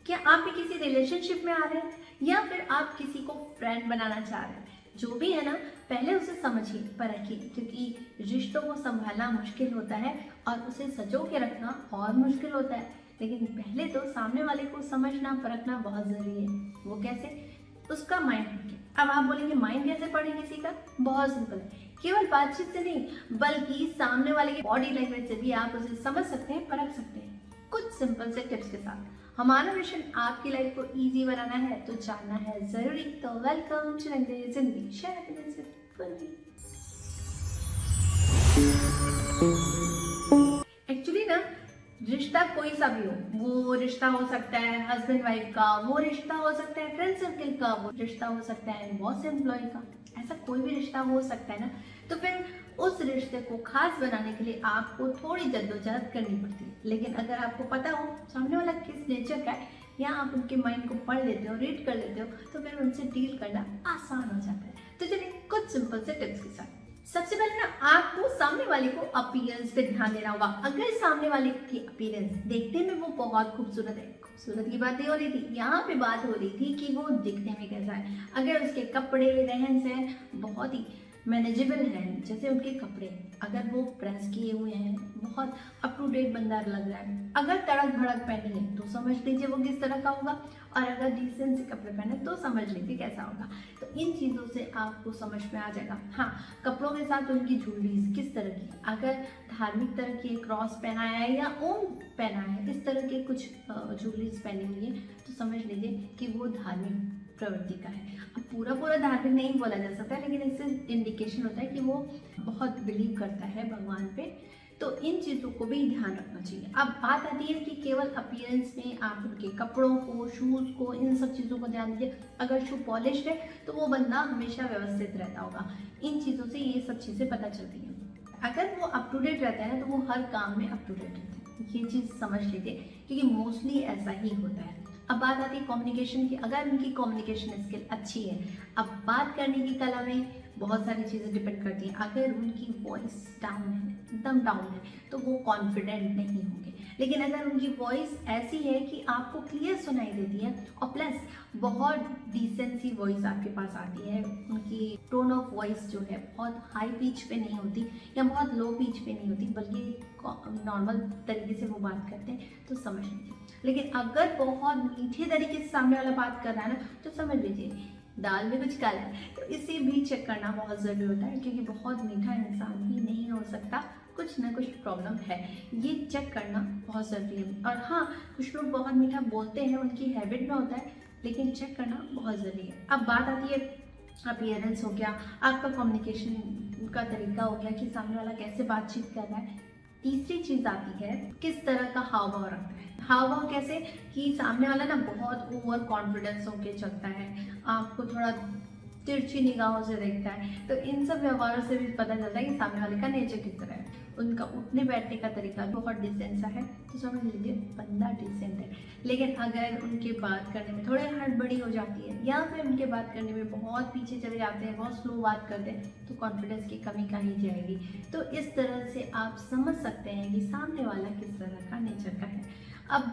क्या आप भी किसी रिलेशनशिप में आ रहे हैं या फिर आप किसी को फ्रेंड बनाना चाह रहे हैं? जो भी है ना, पहले उसे समझिए, परखिए, क्योंकि रिश्तों को संभालना मुश्किल होता है और उसे सजो के रखना और मुश्किल होता है। लेकिन पहले तो सामने वाले को समझना परखना बहुत जरूरी है। वो कैसे? उसका माइंड पढ़िए। अब आप बोलेंगे माइंड कैसे पढ़े किसी का? बहुत सिंपल है, केवल बातचीत से नहीं बल्कि सामने वाले की बॉडी लैंग्वेज से भी आप उसे समझ सकते हैं, परख सकते हैं, कुछ सिंपल से टिप्स के साथ। हमारा मिशन आपकी लाइफ को इजी बनाना है, तो जानना है जरूरी। तो वेलकम टू जिंदगी share happiness with fully. Actually ना, रिश्ता कोई सा भी हो, वो रिश्ता हो सकता है हस्बैंड वाइफ का, वो रिश्ता हो सकता है फ्रेंड सर्कल का, वो रिश्ता हो सकता है बॉस एम्प्लॉय का, ऐसा कोई भी रिश्ता हो सकता है ना। तो फिर उस रिश्ते को खास बनाने के लिए आपको थोड़ी जद्दोजहद करनी पड़ती है। लेकिन अगर आपको पता हो सामने वाला किस नेचर का है, या आप उनके माइंड को पढ़ लेते हो, रीड कर लेते हो, तो फिर उनसे डील करना आसान हो जाता है। तो चलिए कुछ सिंपल से टिप्स के साथ। सबसे पहले ना, आपको सामने वाले को अपीयरेंस पे ध्यान देना होगा। अगर सामने वाले की अपीयरेंस देखने में वो बहुत खूबसूरत है, खूबसूरत की बात नहीं हो रही थी, यहाँ पे बात हो रही थी कि वो दिखने में कैसा है। अगर उसके कपड़े रहन सहन बहुत ही मैनेजेबल हैं, जैसे उनके कपड़े अगर वो प्रेस किए हुए हैं, बहुत अप टू डेट बंदा लग रहा है, अगर तड़क भड़क पहनी है तो समझ लीजिए वो किस तरह का होगा, और अगर डिसेंट से कपड़े पहने तो समझ लीजिए कैसा होगा। तो इन चीज़ों से आपको समझ में आ जाएगा। हाँ, कपड़ों के साथ उनकी ज्वेलरीज किस तरह की, अगर धार्मिक तरह की क्रॉस पहना है या ओम पहना है, इस तरह के कुछ ज्वेलरीज पहनी हुई है, तो समझ लीजिए कि वो धार्मिक प्रवृत्ति का है। अब पूरा पूरा धार्मिक नहीं बोला जा सकता, लेकिन इससे इंडिकेशन होता है कि वो बहुत बिलीव करता है भगवान पे। तो इन चीज़ों को भी ध्यान रखना चाहिए। अब बात आती है कि केवल अपीयरेंस में आप उनके कपड़ों को, शूज़ को, इन सब चीज़ों को ध्यान दीजिए। अगर शू पॉलिश है तो वो बंदा हमेशा व्यवस्थित रहता होगा। इन चीज़ों से ये सब चीज़ें पता चलती हैं। अगर वो अप टू डेट रहता है ना, तो वो हर काम में अप टू डेट रहता है, ये चीज़ समझ लीजिए, क्योंकि मोस्टली ऐसा ही होता है। अब बात आती है कम्युनिकेशन की। अगर उनकी कम्युनिकेशन स्किल अच्छी है, अब बात करने की कला में बहुत सारी चीज़ें डिपेंड करती हैं। अगर उनकी वॉइस डाउन है, एकदम डाउन है, तो वो कॉन्फिडेंट नहीं होंगे। लेकिन अगर उनकी वॉइस ऐसी है कि आपको क्लियर सुनाई देती है, और प्लस बहुत डिसेंट सी वॉइस आपके पास आती है, उनकी टोन ऑफ वॉइस जो है बहुत हाई पिच पे नहीं होती या बहुत लो पिच पे नहीं होती, बल्कि नॉर्मल तरीके से वो बात करते हैं, तो समझ लीजिए। लेकिन अगर बहुत मीठे तरीके से सामने वाला बात कर रहा है ना, तो समझ लीजिए दाल में कुछ काला है। तो इसे भी चेक करना बहुत ज़रूरी होता है, क्योंकि बहुत मीठा इंसान ही नहीं हो सकता, कुछ ना कुछ प्रॉब्लम है। ये चेक करना बहुत ज़रूरी है। और हाँ, कुछ लोग बहुत मीठा बोलते हैं, उनकी हैबिट में होता है, लेकिन चेक करना बहुत ज़रूरी है। अब बात आती है अपीयरेंस हो गया, आपका कम्युनिकेशन का तरीका हो गया कि सामने वाला कैसे बातचीत कर रहा है। तीसरी चीज़ आती है किस तरह का हाव भाव रखता है। हाव भाव कैसे? कि सामने वाला ना बहुत ओवर कॉन्फिडेंस होके चलता है, आपको थोड़ा तिरछी निगाहों से देखता है। तो इन सब व्यवहारों से भी पता चलता है कि सामने वाले का नेचर किस तरह है। उनका उठने बैठने का तरीका बहुत डिसेंट सा है, तो समझ लीजिए बंदा डिसेंट है। लेकिन अगर उनके बात करने में थोड़ी हड़बड़ी हो जाती है, या फिर उनके बात करने में बहुत पीछे चले जाते हैं, बहुत स्लो बात करते हैं, तो कॉन्फिडेंस की कमी कहीं जाएगी। तो इस तरह से आप समझ सकते हैं कि सामने वाला किस तरह का नेचर का है। अब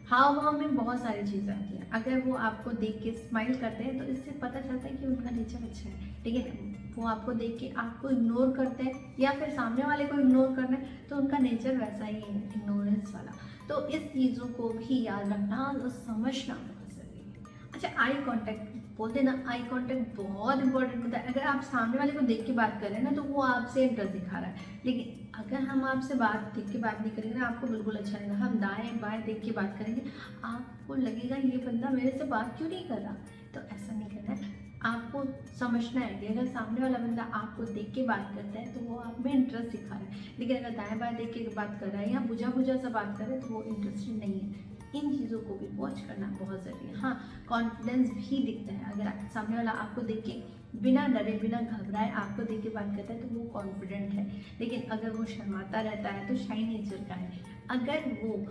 हाव भाव में बहुत सारी चीज़ें आती हैं। अगर वो आपको देख के स्माइल करते हैं, तो इससे पता चलता है कि उनका नेचर अच्छा है। लेकिन वो आपको देख के आपको इग्नोर करते हैं, या फिर सामने वाले को इग्नोर करना है, तो उनका नेचर वैसा ही है, इग्नोरेंस वाला। तो इस चीज़ों को भी याद रखना और समझना बहुत ज़रूरी है। अच्छा, आई कॉन्टैक्ट बोलते ना, आई कॉन्टैक्ट बहुत इंपॉर्टेंट होता है। अगर आप सामने वाले को देख के बात कर रहे हैं ना, तो वो आपसे इंटरेस्ट दिखा रहा है। लेकिन अगर हम आपसे बात देख के बात नहीं करेंगे ना, आपको बिल्कुल अच्छा नहीं लगेगा। हम दाएं बाएं देख के बात करेंगे, आपको लगेगा ये बंदा मेरे से बात क्यों नहीं कर रहा। तो ऐसा नहीं करना है। आपको समझना है कि अगर सामने वाला बंदा आपको देख के बात करता है, तो वो आप में इंटरेस्ट दिखा रहा है। लेकिन अगर दाएं बाएं देख के बात कर रहा है या बुझा बुझा सा बात कर रहा है, तो वो इंटरेस्टेड नहीं है। इन चीज़ों को भी वॉच करना बहुत ज़रूरी है। हाँ, कॉन्फिडेंस भी दिखता है। अगर सामने वाला आपको देख के बिना डरे बिना घबराए आपको देख के बात करता है, तो वो कॉन्फिडेंट है। लेकिन अगर वो शर्माता रहता है, तो शाई नेचर का है। अगर वो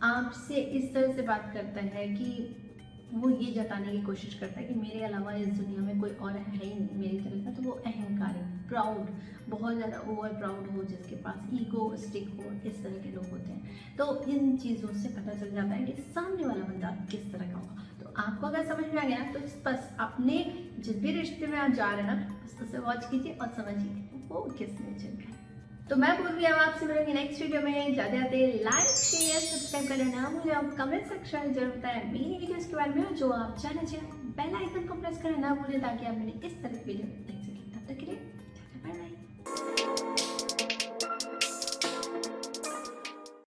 आपसे इस तरह से बात करता है कि वो ये जताने की कोशिश करता है कि मेरे अलावा इस दुनिया में कोई और है ही नहीं मेरी तरह का, तो वो अहंकारी, प्राउड, बहुत ज़्यादा ओवर प्राउड हो, जिसके पास ईगो स्टिक हो, इस तरह के लोग होते हैं। तो इन चीज़ों से पता चल जाता है कि सामने वाला बंदा किस तरह आपको अगर समझ में आ गया तो बस अपने जिस भी रिश्ते में आप जा रहे हैं ना, बस उसे वॉच कीजिए और समझिए वो किसने चुन रहा है। तो मैं पूर्वी अब आपसे मिलूंगी नेक्स्ट वीडियो में। जाते जाते लाइक शेयर सब्सक्राइब करना ना भूलें और कमेंट सेक्शन में जरूर बताएं मेरी वीडियोस के बारे में जो आप जानना चाहें। बेल आइकन को प्रेस करना ना भूलें ताकि आप मेरे इस तरह की वीडियो देख सकें। तब तक के लिए बाय बाय।